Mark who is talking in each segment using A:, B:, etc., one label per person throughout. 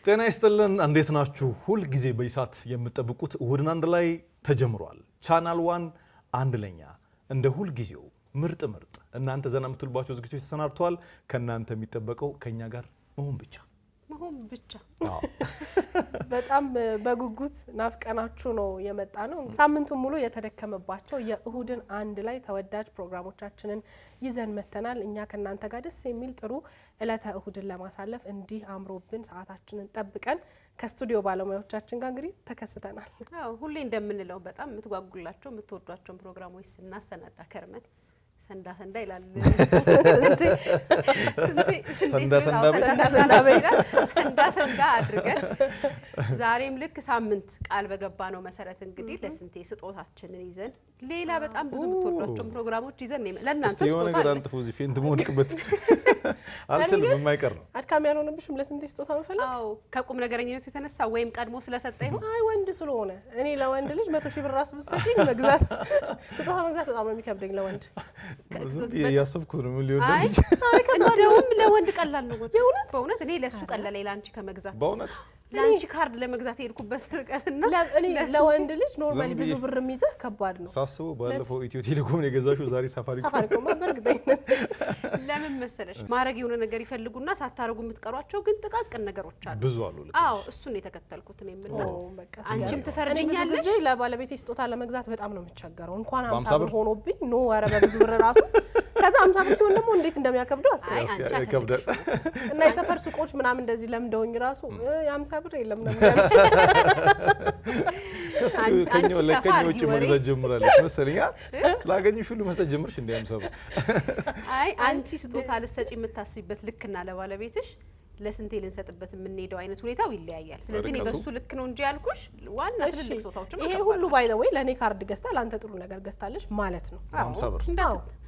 A: ጤና ይስጥልን እንዴት ናችሁ? ሁል ጊዜ በይሳት የምትጠብቁት እሁድን አንድ ላይ ተጀምሯል። ቻናል 1 አንድ ለኛ እንደ ሁል ጊዜው ምርጥ እናንተ ዘና የምትሉባቸው ዝግጅቶች ተሰናድተዋል። ከናንተ የሚጠበቀው ከኛ ጋር መሆን ብቻ።
B: በጣም በጉጉት ናፍቀናችሁ ነው የመጣ ነው። ሳምንቱን ሙሉ የተደከመባቸው የእሁድን አንድ ላይ ተወዳጅ ፕሮግራሞቻችንን ይዘን መተናል። እኛ ከናንተ ጋር ደስ የሚል ጥሩ እለተ እሁድን ለማሳለፍ እንዲህ አምሮብን ሰዓታችንን ጠብቀን ከስቱዲዮ ባለሙያዎቻችን ጋር እንግዲህ ተከስተናል።
C: ሁሌ እንደምንለው በጣም የምትጓጉላቸው የምትወዷቸው ፕሮግራሞች ስናሰናዳ ከርመን ሰንዳ ይላል ሰንዳ አድርገን ዛሬም ልክ ሳምንት ቃል በገባ ነው መሰረት እንግዲህ ለስንቴ ስጦታችንን ይዘን ሌላ በጣም ብዙ የምትወዷቸው ፕሮግራሞች ይዘን ለእናንተ ስጦታ
A: ነገር አንጥፉ እዚህ ፌንት ሞድቅበት አልችልም የማይቀር ነው።
B: አድካሚ ያልሆነብሽም ለስንቴ ስጦታ መፈለግ
C: ከቁም ነገረኝነቱ የተነሳ ወይም ቀድሞ ስለሰጠኝ ነው።
B: አይ ወንድ ስለሆነ እኔ ለወንድ ልጅ 100,000 ብር ራሱ ብትሰጪኝ መግዛት ስጦታ መግዛት በጣም ነው የሚከብደኝ ለወንድ
A: ያሰብኩት ነው ሊሆን
C: አይ እንደውም ለወንድ ቀላል ነው በእውነት እኔ ለሱ ቀላል ላንቺ ከመግዛት
A: በእውነት
C: ላንቺ ካርድ ለመግዛት ሄድኩበት ርቀትና
B: እኔ ለወንድ ልጅ ኖርማሊ ብዙ ብር የሚይዘህ ከባድ ነው።
A: ሳስበው ባለፈው ኢትዮ ቴሌኮም የገዛሽው ዛሬ
B: ሳፋሪኮም በርግጠኝነት
C: ለምን መሰለሽ ማረግ የሆነ ነገር ይፈልጉና ሳታረጉ የምትቀሯቸው ግን ጥቃቅን ነገሮች አሉ
A: ብዙ አሉ።
C: አዎ እሱን የተከተልኩት ነው የምለው። አንቺም ትፈርጂኛለሽ።
B: እኔ ለባለቤቴ ስጦታ ለመግዛት በጣም ነው የምቸገረው። እንኳን 50 ብር ሆኖብኝ ኖ ኧረ በብዙ ብር ራሱ ከዛ 50 ብር ሲሆን ደግሞ እንዴት እንደሚያከብደው አይ
C: አንቺ
A: ከብደሽ
B: እና የሰፈር ሱቆች ምናምን እንደዚህ ለምደውኝ ራሱ የ50 ብር የለም ነው
A: ከኛ ውጭ መግዛት ጀምራለች መሰለኝ። ላገኝሽ ሁሉ መስጠት ጀምርሽ እንደ 50 ብር።
C: አይ አንቺ ስጦታ ልትሰጪ የምታስቢበት ልክና ለባለቤትሽ ለስንቴ ልንሰጥበት የምንሄደው አይነት ሁኔታው ይለያያል። ስለዚህ እኔ በሱ ልክ ነው እንጂ ያልኩሽ ዋና ትልልቅ ስጦታዎችም
B: ይሄ ሁሉ ባይ ዘ ወይ ለኔ ካርድ ገዝታ ላንተ ጥሩ ነገር ገዝታለሽ ማለት ነው።
A: 50 ብር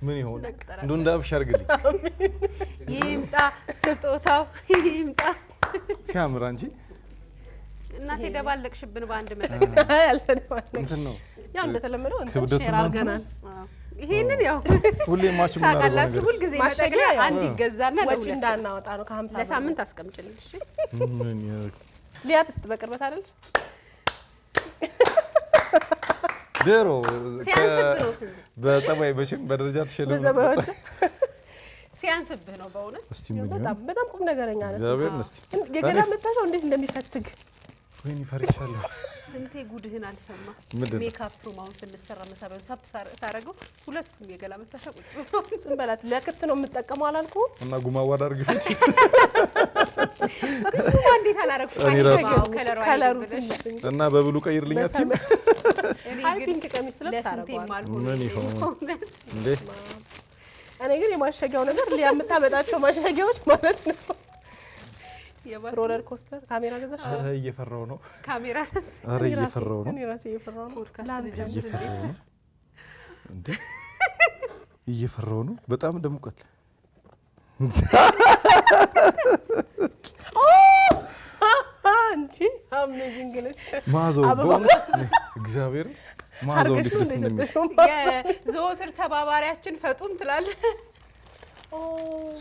A: ምን ይሆን እንደው እንዳብሽ አርግልኝ።
C: ይምጣ ስጦታው ይምጣ
A: ሲያምር አንቺ
C: እናቴ ደባለቅሽብን በአንድ መጠን
B: ያልተደባለቅሽ
A: እንትን ነው
B: ያው እንደተለመደው እንትን
A: ክብደቱ
B: ሼር አርገናል።
C: ይሄንን ያው
A: ሁሌ ማች ምን አደረገው ነገር
C: ሁሉ ጊዜ ማጠቅለያ አንድ ይገዛና
B: ወጪ እንዳናወጣ ነው ከ50
C: ለሳምንት አስቀምጪልኝ እሺ።
A: ምን
B: ሊያትስ በቅርበት አይደልሽ
A: ደሮ
C: ሲያንስብህ ነው ስንት
A: በጸባይ በሽም በደረጃ ተሸለመ
B: በዘባዎች
C: ሲያንስብህ ነው በእውነት
A: እስቲ ምን
B: በጣም ቁም ነገረኛ ነሽ።
A: እግዚአብሔር እስቲ
B: የገና መጣሻው እንዴት እንደሚፈትግ
A: ወይኔ ፈርቻለሁ።
C: ስንቴ ጉድህን አልሰማ
A: ምንድን ነው?
C: ሜካፕ ሩማውን ስንሰራ መሰረው ሳረገው ሁለቱም የገላ መታሻ ቁጭ ብሎ
B: እንበላት ለክት ነው የምጠቀመው አላልኩም
A: እና ጉማዋ አድርግሽ
C: እንዴት አላረኩት
A: እኔ ራሱ
B: ከለሩ ትንሽ
A: እና በብሉ ቀይርልኛት
B: አይ ፒንክ ቀሚስ ስለብስ
C: ለስንቴም አልሆነ
A: ምን ይሆን እንዴ?
B: እኔ ግን የማሸጊያው ነገር ሊያመጣበጣቸው ማሸጊያዎች ማለት ነው። ሮለር ኮስተር ካሜራ ገዛሽ?
A: አረ እየፈራው ነው
C: ካሜራ
A: አረ እየፈራው ነው
B: እኔ ራሴ እየፈራው ነው
A: እየፈራው ነው እንዴ እየፈራው ነው በጣም ደምቋል።
B: አንቺ አሜዚንግ ነሽ
A: ማዘው በእውነት እግዚአብሔር ማዘው እንዴት ደስ እንደሚል
C: የዘወትር ተባባሪያችን ፈጡን ትላለህ።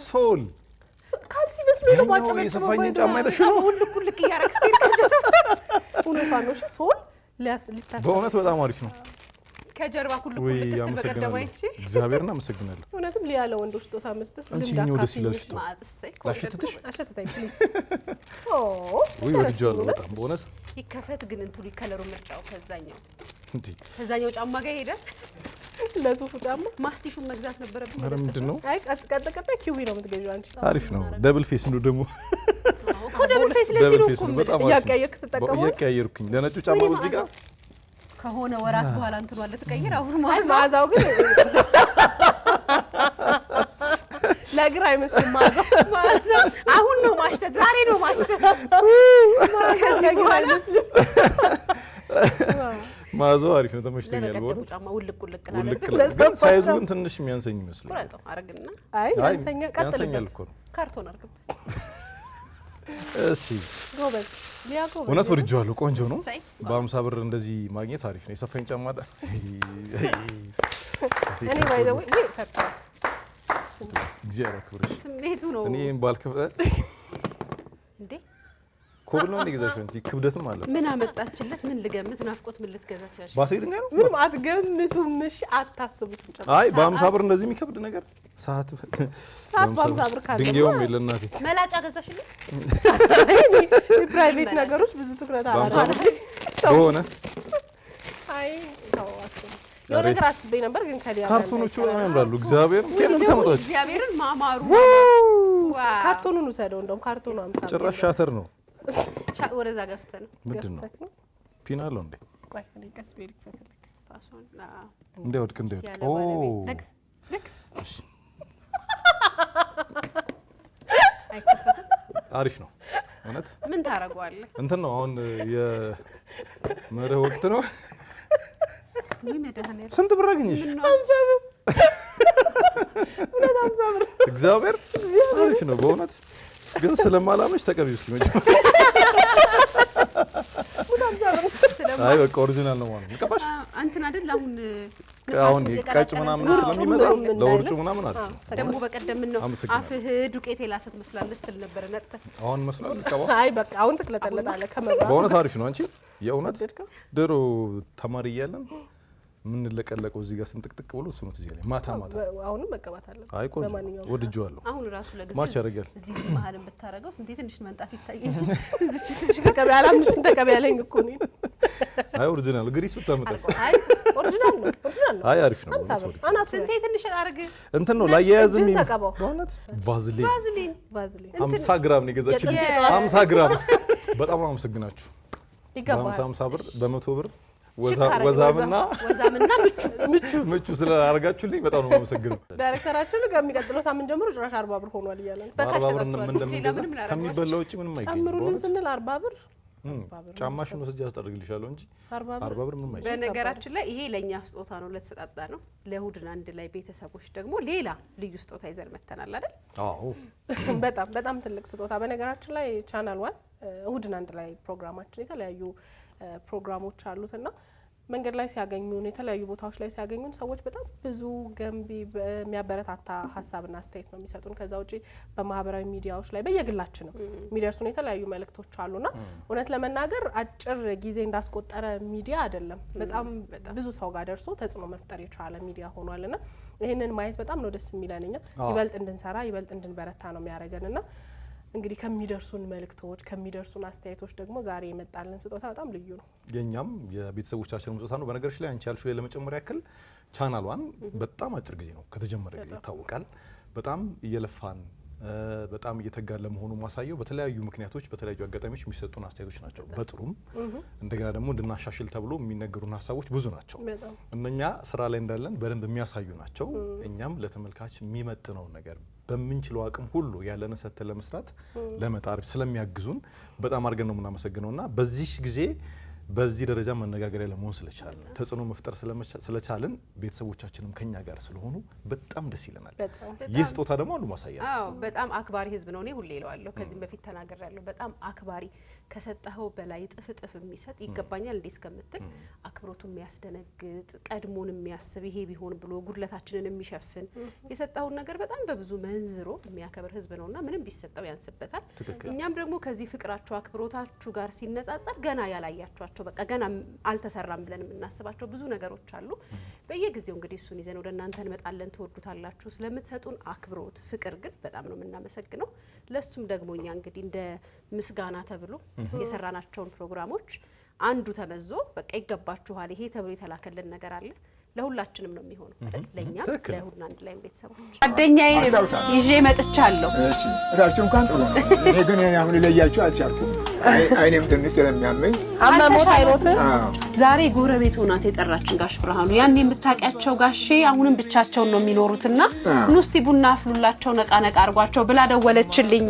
A: ሶል
B: ካልሲ መስሎ ነው ማጨበጭበው
A: የሰፋኝ ጫማ አይተሽ ነው
C: ሁልኩልክ እያረክስ ትልከጭ
B: እውነቷን ነው። እሺ ሶል ሊታሰብ
A: በእውነት በጣም አሪፍ ነው።
C: ከጀርባ ሁልኩልክ ስትል በቀደም አይቼ
A: እግዚአብሔርን አመሰግናለሁ።
B: እውነትም ሊያለ ወንዶች ስጦታ መስጠት
A: አንቺኛው ደስ ይላል ሽቶ
C: ማጥሰይ
A: ላሽትትሽ
B: አሸተታይ ፕሊዝ
A: ወይ ወድጃለሁ በጣም በእውነት
C: ይከፈት ግን እንትሉ ይከለሩ ምርጫው
A: እንዴ
C: ከዛኛው ጫማ ጋር ሄደ
B: ለሱፉ ጫማ
C: ማስቲሹን መግዛት ነበረብኝ።
A: ኧረ ምንድን ነው
B: አይ ቀጥ ኪዊ ነው የምትገዢው አንቺ።
A: አሪፍ ነው። ደብል ፌስ ነው ደግሞ
C: ደብል ፌስ ለዚህ ነው እኮ
A: በጣም
B: ያቀየርክ ተጠቀመው
A: ያቀየርኩኝ ለነጩ ጫማ እዚህ ጋር
C: ከሆነ ወራት በኋላ እንትኑ አለ ተቀየረ። አሁን
B: ማዛው ግን ለግራ አይመስልም። ማዛው
C: አሁን ነው ማሽተት ዛሬ ነው ማሽተት ከዚህ በኋላ አይመስልም።
A: ማዛው አሪፍ ነው ተመችቶኛል። በእውነት
C: ጫማ ውልቅ
A: ግን ሳይዙ ግን ትንሽ የሚያንሰኝ ይመስላል።
C: ቁረጠው አረግና
B: አይ ያንሰኛ ቀጥልበት
A: እኮ ነው
C: ካርቶን አርግበት።
A: እሺ
B: ጎበዝ ሊያጎበዝ
A: እውነት ወድጄዋለሁ። ቆንጆ ነው። በ50 ብር እንደዚህ ማግኘት አሪፍ ነው። የሰፋኝ ጫማ
B: እኔ ባይ ዘ ወይ ፈጣ
A: እግዚአብሔር ያክብርሽ።
C: ስሜቱ ነው
A: እኔም ባልከፈ
C: እንዴ
A: ኮብል ነው እንደገዛሽ እንጂ ክብደትም አለ
C: ምን አመጣችለት ምን ልገምት ናፍቆት ምን ልትገዛ ትችላለሽ
A: ባትሪ ድንጋይ ነው
B: ምንም አትገምቱም እሺ አታስቡትም ጨርሶ
A: አይ በ50 ብር እንደዚህ የሚከብድ ነገር ሰዓት
B: በ50 ብር ካለ
A: ድንጋዩም የለናት
C: መላጫ ገዛሽልኝ
B: ፕራይቬት ነገሮች ብዙ ትኩረት አላደረግም
A: ሆነ
B: አይ ታዋት የሆነ ነገር አስቤ ነበር ግን ከዲያ
A: ካርቶኖቹ ያምራሉ እግዚአብሔር ከምን ተመጣጣች
C: እግዚአብሔርን ማማሩ
B: ካርቶኑን ውሰደው እንደውም ካርቶኑ 50
A: ጭራሽ ሻተር ነው
C: ወደዛ ገፍተ ነው
A: ምንድነው ፒናሎ እንዴ
B: ቆይ እኔ ቀስ ቤል ፈትልክ
C: ፓስዋን
A: እንደወድቅ ኦ
C: አይከፈትም
A: አሪፍ ነው እውነት
C: ምን ታረጋዋለህ
A: እንትን ነው አሁን የመረህ ወቅት ነው
C: ምን መደህና
A: ስንት ብር አገኘሽ
B: 50 ብር ምን 50 ብር
A: እግዚአብሔር አሪፍ ነው በእውነት ግን ስለማላመሽ ተቀበዩ እስቲ መጀመሪያ አይ በቃ ኦሪጂናል ነው ማለት ነው ቀባሽ
C: አንተን አይደል
A: አሁን ቀጭ ምናምን ስለሚመጣ ለውርጩ ምናምን አሪፍ ነው
C: ደግሞ በቀደም ነው አፍህ ዱቄት የላሰት መስላለስ ትል ነበር ነጥተ
A: አሁን መስላል ቀባ
B: አይ በቃ አሁን ተክለተለታለ ከመብራት
A: በእውነት አሪፍ ነው አንቺ የእውነት ድሮ ተማሪ እያለን ምን ለቀለቀው እዚህ ጋር ስንጥቅጥቅ ብሎ እሱ ነው ትዝ ያለኝ ማታ
B: አሁንም መቀባት አለ
A: አይ ቆንጆ ወድጄዋለሁ
C: አሁን ራሱ ለጊዜ
A: ማች ያደርጋል
C: እዚህ መሀልን ብታረገው ስንቴ ትንሽ መንጣት ይታያል
B: እዚች ተቀበያ አላምንሽ ተቀበያ ላይ እኮ ነው
A: አይ ኦሪጂናል ግሪስ ብታመጣስ
B: አይ ኦሪጂናል ነው
A: አይ አሪፍ ነው
B: አናት
C: ስንቴ ትንሽ አርግ
A: እንትን ነው ላያያዝም
B: ተቀባው
A: በእውነት ቫዝሊን
B: 50
A: ግራም ነው የገዛችልኝ 50 ግራም በጣም አመሰግናችሁ
B: ይገባል
A: 50 ብር በ100 ብር ወዛምና ምቹ ስለአርጋችሁልኝ በጣም ነው የማመሰግነው
B: ዳይሬክተራችን ከሚቀጥለው ሳምንት ጀምሮ ጭራሽ 40 ብር ሆኗል እያለ ነው
A: 40 ብር ምን እንደምንገዛ ከሚበላው ውጪ ምንም አይገኝም
B: ጨምሩልን ስንል 40 ብር
A: ጫማሽን ወስጄ አስጠርግልሻለሁ እንጂ 40 ብር ምንም አይገኝም
C: በነገራችን ላይ ይሄ ለኛ ስጦታ ነው ለተሰጣጣ ነው ለእሁድን አንድ ላይ ቤተሰቦች ደግሞ ሌላ ልዩ ስጦታ ይዘን መተናል አይደል
A: አዎ
B: በጣም ትልቅ ስጦታ በነገራችን ላይ ቻናል ዋን እሁድን አንድ ላይ ፕሮግራማችን የተለያዩ ፕሮግራሞች አሉትና መንገድ ላይ ሲያገኙን የተለያዩ ቦታዎች ላይ ሲያገኙን ሰዎች በጣም ብዙ ገንቢ የሚያበረታታ ሀሳብና አስተያየት ነው የሚሰጡን ከዛ ውጪ በማህበራዊ ሚዲያዎች ላይ በየግላችን ነው የሚደርሱን የተለያዩ መልእክቶች አሉና እውነት ለመናገር አጭር ጊዜ እንዳስቆጠረ ሚዲያ አይደለም በጣም ብዙ ሰው ጋር ደርሶ ተጽዕኖ መፍጠር የቻለ ሚዲያ ሆኗልና ይሄንን ማየት በጣም ነው ደስ የሚለንኛ ይበልጥ እንድንሰራ ይበልጥ እንድንበረታ ነው የሚያደርገንና እንግዲህ ከሚደርሱን መልእክቶች ከሚደርሱን አስተያየቶች ደግሞ ዛሬ የመጣልን ስጦታ በጣም ልዩ ነው የኛም
A: የቤተሰቦቻችን ስጦታ ነው በነገርሽ ላይ አንቺ ያልሽው ለመጨመር ያክል ቻናል ዋን በጣም አጭር ጊዜ ነው ከተጀመረ ጊዜ ይታወቃል በጣም እየለፋን በጣም እየተጋለ ለመሆኑ ማሳየው በተለያዩ ምክንያቶች በተለያዩ አጋጣሚዎች የሚሰጡን አስተያየቶች ናቸው በጥሩም እንደገና ደግሞ እንድናሻሽል ተብሎ የሚነገሩን ሀሳቦች ብዙ ናቸው እነኛ ስራ ላይ እንዳለን በደንብ የሚያሳዩ ናቸው እኛም ለተመልካች የሚመጥነው ነገር በመንችለው አቅም ሁሉ ያለነ ሰተ ለመስራት ለመጣር ስለሚያግዙን በጣም አድርገን ነው የምናመሰግነውና በዚህ ጊዜ በዚህ ደረጃ መነጋገሪያ ለመሆን ስለቻልን ተጽዕኖ መፍጠር ስለቻልን ቤተሰቦቻችንም ከኛ ጋር ስለሆኑ በጣም ደስ ይለናል ይህ ስጦታ ደግሞ አንዱ ማሳያ ነው
C: አዎ በጣም አክባሪ ህዝብ ነው እኔ ሁሌ እለዋለሁ ከዚህም በፊት ተናግሬያለሁ በጣም አክባሪ ከሰጣው በላይ ጥፍጥፍ የሚሰጥ ይገባኛል እንዴ እስከምትል አክብሮቱ የሚያስደነግጥ ቀድሞን የሚያስብ ይሄ ቢሆን ብሎ ጉድለታችንን የሚሸፍን የሰጣውን ነገር በጣም በብዙ መንዝሮ የሚያከብር ህዝብ ነውና ምንም ቢሰጣው ያንስበታል እኛም ደግሞ ከዚህ ፍቅራችሁ አክብሮታችሁ ጋር ሲነጻጸር ገና ያላያችሁ በቃ ገና አልተሰራም ብለን የምናስባቸው ብዙ ነገሮች አሉ በየጊዜው እንግዲህ እሱን ይዘን ወደ እናንተ እንመጣለን ተወዱታላችሁ ስለምትሰጡን አክብሮት ፍቅር ግን በጣም ነው የምናመሰግነው ለሱም ደግሞ እኛ እንግዲህ እንደ ምስጋና ተብሎ የሰራናቸውን ፕሮግራሞች አንዱ ተመዞ በቃ ይገባችኋል ይሄ ተብሎ የተላከልን ነገር አለ ለሁላችንም ነው የሚሆነው አይደል ለኛ ለሁሉና አንድ ላይ ቤተሰቦች ጓደኛዬ ይዤ መጥቻለሁ
D: እሺ ራሱ እንኳን ጥሩ ነው እኔ ግን አሁን ለያችሁ አልቻልኩም አይኔም ትንሽ ስለሚያመኝ
B: አማሞት አይሮት
C: ዛሬ ጎረቤት ሆናት የጠራችን ጋሽ ብርሃኑ ያን የምታውቂያቸው ጋሼ አሁንም ብቻቸውን ነው የሚኖሩትና ንስቲ ቡና አፍሉላቸው ነቃ ነቃ አርጓቸው ብላ ደወለችልኝ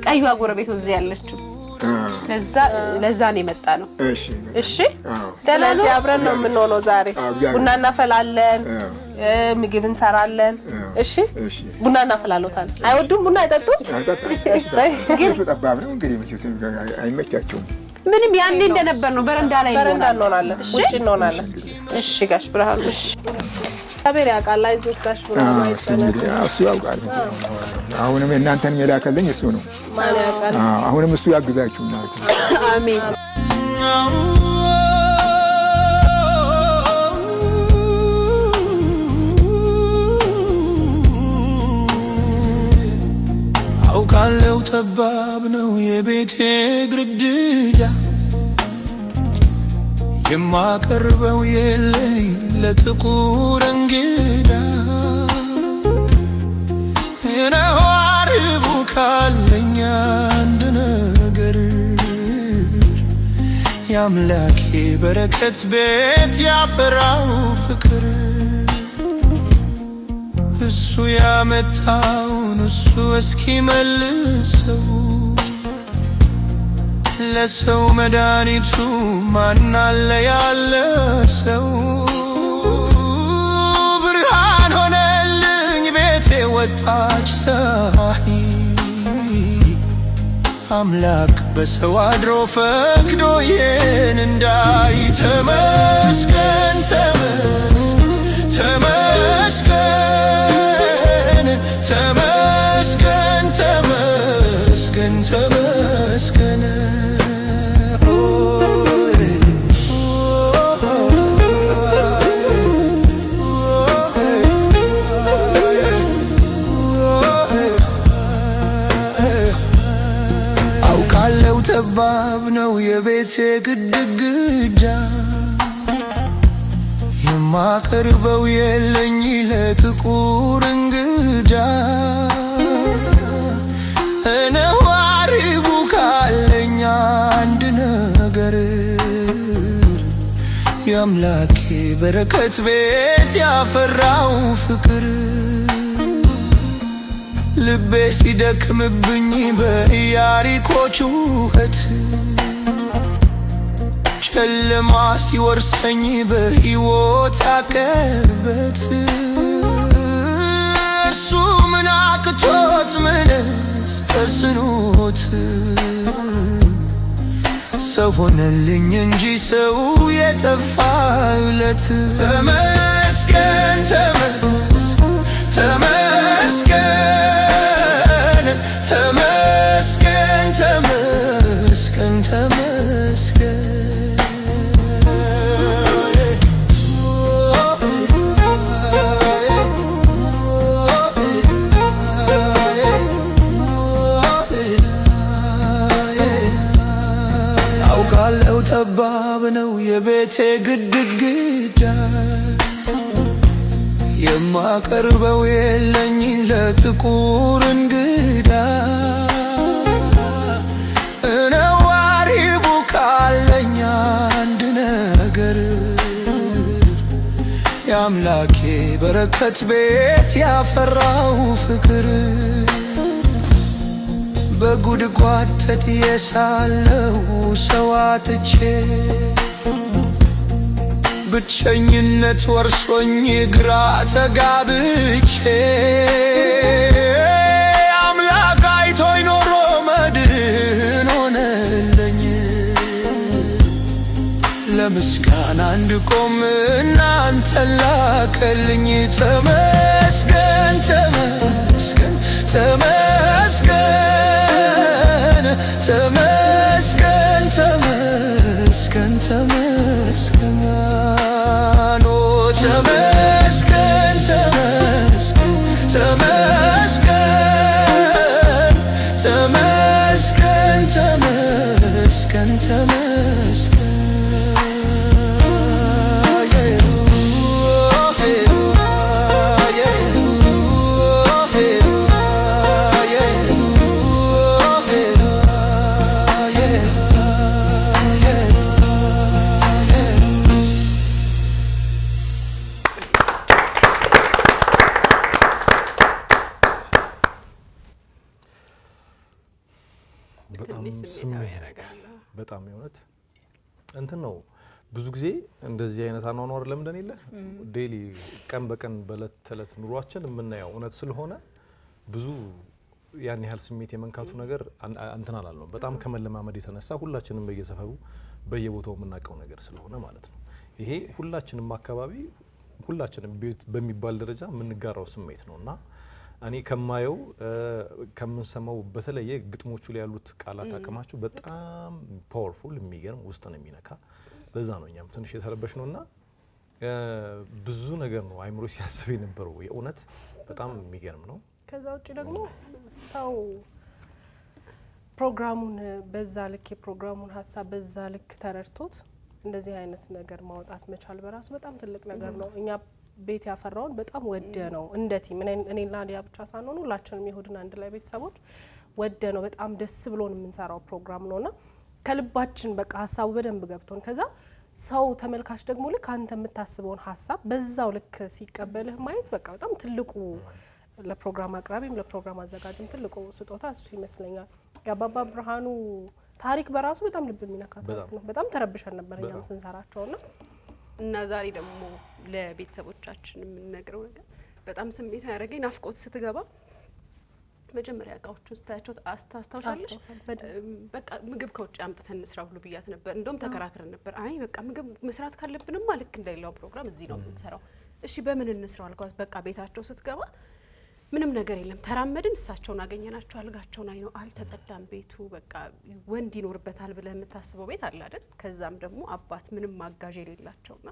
C: ቀዩዋ ጎረቤት እዚህ ያለችው ለዛ ነው የመጣ ነው እሺ
B: ስለዚህ አብረን ነው የምንሆነው ዛሬ ቡና እናፈላለን ምግብ እንሰራለን እሺ ቡና እናፈላለታል አይወዱም ቡና አይጠጡም
D: ግን ተጣባብ ነው እንግዲህ አይመቻቸውም
C: ምንም ያኔ እንደነበር ነው በረንዳ ላይ
B: እንሆናለን ውጪ እንሆናለን
C: እሺ ጋሽ ብርሃኑ እሺ አቤል ያውቃል አይዞህ ጋሽ ብርሃኑ አይጨነቅ
D: እሱ ያውቃል አሁንም እናንተን የላከልኝ እሱ ነው
B: ማን ያውቃል
D: አሁንም እሱ ያግዛችሁ ማለት ነው
C: አሜን
E: አውቃለሁ ጠባብ ነው የቤቴ ግድግዳ የማቀርበው የለኝ ለጥቁር እንግዳ የነዋሪቡ ካለኝ አንድ ነገር የአምላኬ በረከት ቤት ያፈራው ፍቅር እሱ ያመጣውን እሱ እስኪመልሰው ለሰው መድኃኒቱ ማን አለ ያለ ሰው ብርሃን ሆነልኝ ቤቴ ወጣች ፀሐይ አምላክ በሰው አድሮ ፈቅዶ ይህን እንዳይ ተመስገን ተመስገን ተመስገን ተመስገን ተመስገን አውቃለሁ ጠባብ ነው የቤቴ ግድግዳ የማቀርበው የለኝ ለጥቁር እንግዳ ነዋሪቡ ካለኝ አንድ ነገር የአምላኬ በረከት ቤት ያፈራው ፍቅር ልቤ ሲደክምብኝ በኢያሪኮ ጩኸት ጨለማ ሲወርሰኝ በሕይወት አቀበት እርሱ ምን አቅቶት ምንስ ተስኖት ሰው ሆነልኝ እንጂ ሰው የጠፋለት ተመስገን ተመስገን ተመስገን ተመስገን ተመስገን አውቃለሁ ጠባብ ነው የቤቴ ግድግዳ የማቀርበው የለኝ ለጥቁር እንግዳ ነዋሪቡ ካለኝ አንድ ነገር የአምላኬ በረከት ቤት ያፈራው ፍቅር በጉድጓድ ተጥዬ ሳለሁ ሰው አጥቼ ብቸኝነት ወርሶኝ ግራ ተጋብቼ አምላክ አይቶኝ ኖሮ መድህን ሆነልኝ ለምስጋና እንድቆም እናንተን ላከልኝ ተመስገን ተመስገን ተመስገን ተመስገን ተመስገን ተመስገን ተመስገን ተመስገን ተመስገን ተመስገን ተመስገን
A: በጣም የሆነት እንትን ነው ብዙ ጊዜ እንደዚህ አይነት አኗኗር ለምንድን የለ ዴሊ ቀን በቀን በለት ተለት ኑሯችን የምናየው እውነት ስለሆነ ብዙ ያን ያህል ስሜት የመንካቱ ነገር እንትን አላልነው። በጣም ከመለማመድ የተነሳ ሁላችንም በየሰፈሩ በየቦታው የምናውቀው ነገር ስለሆነ ማለት ነው። ይሄ ሁላችንም አካባቢ ሁላችንም ቤት በሚባል ደረጃ የምንጋራው ስሜት ነውና እኔ ከማየው ከምንሰማው በተለየ ግጥሞቹ ላይ ያሉት ቃላት አቅማቸው በጣም ፓወርፉል የሚገርም ውስጥን የሚነካ ለዛ ነው እኛም ትንሽ የተረበሽ ነውና ብዙ ነገር ነው አይምሮ ሲያስብ የነበረው የእውነት በጣም የሚገርም ነው።
B: ከዛ ውጪ ደግሞ ሰው ፕሮግራሙን በዛ ልክ የፕሮግራሙን ሀሳብ በዛ ልክ ተረድቶት እንደዚህ አይነት ነገር ማውጣት መቻል በራሱ በጣም ትልቅ ነገር ነው። እኛ ቤት ያፈራውን በጣም ወደ ነው እንደ ቲም እኔና ሊያ ብቻ ሳንሆን ሁላችንም የእሁድን አንድ ላይ ቤተሰቦች ወደ ነው በጣም ደስ ብሎን የምንሰራው ፕሮግራም ነውና ከልባችን በቃ ሀሳቡ በደንብ ገብቶን ከዛ ሰው ተመልካች ደግሞ ልክ አንተ የምታስበውን ሀሳብ በዛው ልክ ሲቀበልህ ማየት በቃ በጣም ትልቁ ለፕሮግራም አቅራቢም ለፕሮግራም አዘጋጅም ትልቁ ስጦታ እሱ ይመስለኛል። የአባባ ብርሃኑ ታሪክ በራሱ በጣም ልብ የሚነካ ታሪክ ነው። በጣም ተረብሸን ነበር እኛም ስንሰራቸውና
C: እና ዛሬ ደግሞ ለቤተሰቦቻችን የምንነግረው ነገር በጣም ስሜት ያደረገኝ ናፍቆት ስትገባ መጀመሪያ እቃዎቹን ስታያቸው አስታውሳለች። በቃ ምግብ ከውጭ አምጥተን እንስራ ሁሉ ብያት ነበር። እንደውም ተከራክረን ነበር። አይ በቃ ምግብ መስራት ካለብንማ ልክ እንደሌላው ፕሮግራም እዚህ ነው የምንሰራው። እሺ በምን እንስራው አልኳት። በቃ ቤታቸው ስትገባ ምንም ነገር የለም። ተራመድን፣ እሳቸውን አገኘናቸው። አልጋቸውን አይ ነው አልተጸዳም ቤቱ። በቃ ወንድ ይኖርበታል ብለህ የምታስበው ቤት አለ አይደል? ከዛም ደግሞ አባት ምንም አጋዥ የሌላቸውና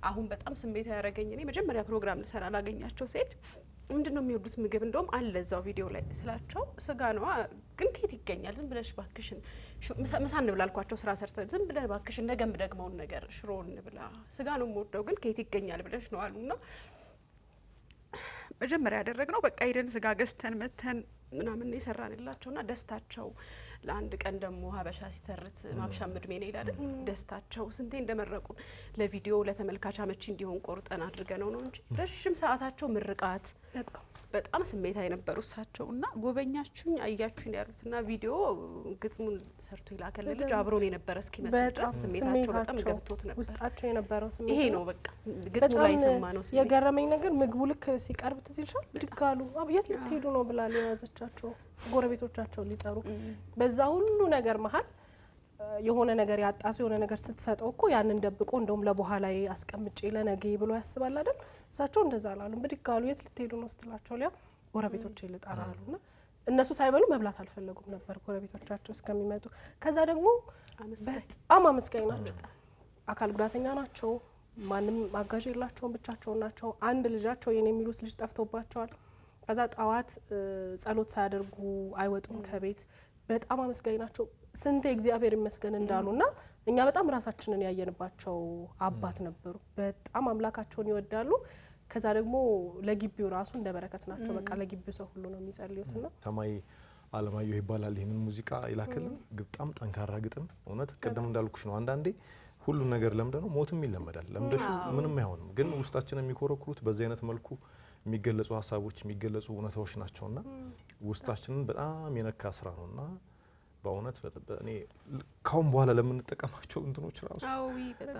C: አሁን በጣም ስሜት ያደረገኝ እኔ መጀመሪያ ፕሮግራም ልሰራ ላገኛቸው ሲሄድ ምንድነው የሚወዱት ምግብ እንደውም አለ እዛው ቪዲዮ ላይ ስላቸው ስጋ ነው ግን ከየት ይገኛል? ዝም ብለሽ ባክሽን ምሳ እንብላ አልኳቸው። ስራ ሰርተን ዝም ብለሽ ባክሽን ነገ የምደግመውን ነገር ሽሮ እንብላ፣ ስጋ ነው የምወደው ግን ከየት ይገኛል ብለሽ ነው አሉና መጀመሪያ ያደረግነው በቃ ሄደን ስጋ ገዝተን መተን ምናምን የሰራንላቸውና ደስታቸው ለአንድ ቀን ደግሞ ሀበሻ ሲተርት ማብሻም እድሜ ነው ይላል። ደስታቸው ስንቴ እንደመረቁን ለቪዲዮ ለተመልካች አመቺ እንዲሆን ቆርጠን አድርገነው ነው እንጂ ረጅም ሰዓታቸው ምርቃት በጣም ስሜታ የነበሩ እሳቸውና ጎበኛችሁኝ አያችሁኝ ያሉትና ቪዲዮ ግጥሙን ሰርቶ ይላከልን ልጅ አብሮን የነበረ እስኪመስል ድረስ ስሜታቸው በጣም ገብቶት ነበር።
B: ውስጣቸው የነበረው ስሜት
C: ይሄ ነው በቃ ግጥሙ ላይ ሰማነው ስሜት።
B: የገረመኝ ነገር ምግቡ ልክ ሲቀርብ ትዝ ይልሻል? ብድግ አሉ። የት ልትሄዱ ነው ብላ የያዘቻቸው ጎረቤቶቻቸው ሊጠሩ በዛ ሁሉ ነገር መሀል የሆነ ነገር ያጣ ሰው የሆነ ነገር ስትሰጠው እኮ ያንን ደብቆ እንደውም ለበኋላ አስቀምጬ ለነገ ብሎ ያስባል አይደል? እሳቸው እንደዛ አላሉም። ብድግ አሉ። የት ልትሄዱ ነው ስትላቸው ሊያ ጎረቤቶቼ ልጠራ አሉና እነሱ ሳይበሉ መብላት አልፈለጉም ነበር ጎረቤቶቻቸው እስከሚመጡ። ከዛ ደግሞ በጣም አመስጋኝ ናቸው። አካል ጉዳተኛ ናቸው። ማንም አጋዥ የላቸውም። ብቻቸውን ናቸው። አንድ ልጃቸው የኔ የሚሉት ልጅ ጠፍቶባቸዋል። ከዛ ጠዋት ጸሎት ሳያደርጉ አይወጡም ከቤት። በጣም አመስጋኝ ናቸው። ስንቴ እግዚአብሔር ይመስገን እንዳሉና እኛ በጣም ራሳችንን ያየንባቸው አባት ነበሩ። በጣም አምላካቸውን ይወዳሉ። ከዛ ደግሞ ለግቢው ራሱ እንደ በረከት ናቸው። በቃ ለግቢው ሰው ሁሉ ነው የሚጸልዩትና
A: ሰማይ አለማየሁ ይባላል ይሄንን ሙዚቃ ይላከልን። በጣም ጠንካራ ግጥም እውነት ቅድም እንዳልኩሽ ነው። አንዳንዴ ሁሉ ነገር ለምደነው ሞትም ይለመዳል። ለምደሹ ምንም አይሆንም። ግን ውስጣችን የሚኮረኩሩት በዚህ አይነት መልኩ የሚገለጹ ሀሳቦች የሚገለጹ እውነታዎች ናቸውና ውስጣችንን በጣም የነካ ስራ ነውና በእውነት እኔ ካሁን በኋላ ለምንጠቀማቸው እንትኖች ራሱ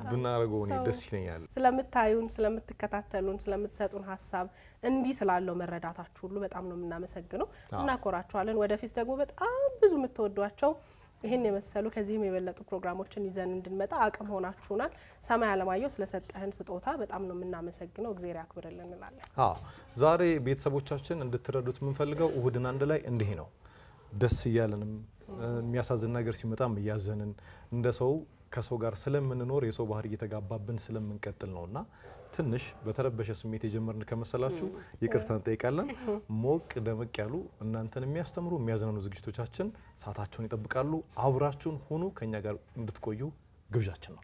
A: ብናደርገው እኔ ደስ ይለኛል።
B: ስለምታዩን፣ ስለምትከታተሉን፣ ስለምትሰጡን ሀሳብ እንዲህ ስላለው መረዳታችሁ ሁሉ በጣም ነው የምናመሰግነው። እናኮራችኋለን። ወደፊት ደግሞ በጣም ብዙ የምትወዷቸው ይህን የመሰሉ ከዚህም የበለጡ ፕሮግራሞችን ይዘን እንድንመጣ አቅም ሆናችሁናል። ሰማይ አለማየሁ ስለሰጠህን ስጦታ በጣም ነው የምናመሰግነው። እግዚአብሔር ያክብርልን እንላለን።
A: ዛሬ ቤተሰቦቻችን እንድትረዱት የምንፈልገው እሁድን አንድ ላይ እንዲህ ነው ደስ እያለንም የሚያሳዝን ነገር ሲመጣም እያዘንን እንደ ሰው ከሰው ጋር ስለምንኖር የሰው ባህሪ እየተጋባብን ስለምንቀጥል ነውና ትንሽ በተረበሸ ስሜት የጀመርን ከመሰላችሁ ይቅርታ እንጠይቃለን። ሞቅ ደመቅ ያሉ እናንተን የሚያስተምሩ የሚያዝናኑ ዝግጅቶቻችን ሰዓታቸውን ይጠብቃሉ። አብራችሁን ሁኑ። ከኛ ጋር እንድትቆዩ ግብዣችን ነው።